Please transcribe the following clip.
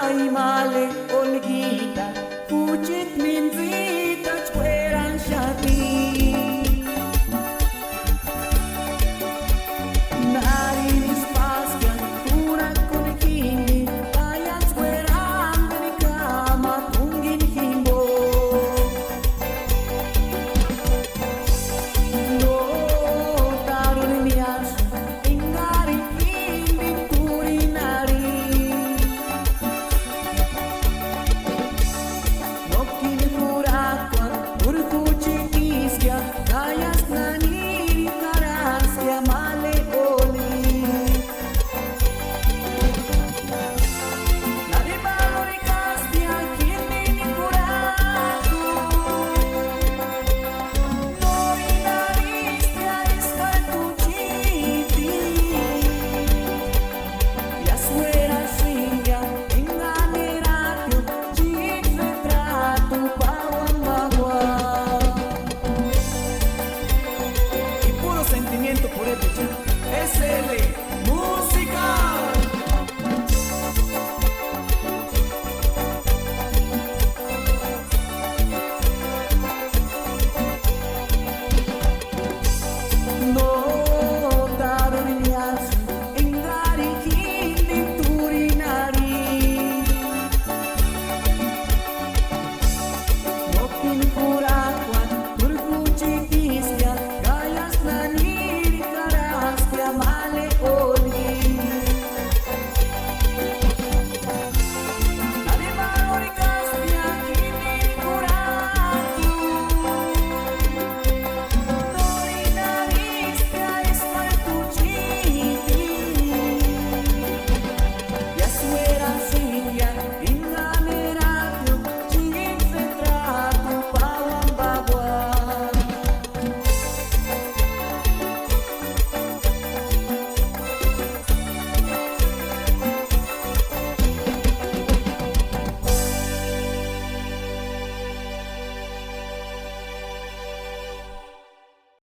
Ay, male, Olguita, kuchit minzita, chweran shati. Narinis paskan, una konekini, tayan chweran de kama tungin himbo. No, tarun mias, ingari hindi turinari. Sentimiento por el pecho, SL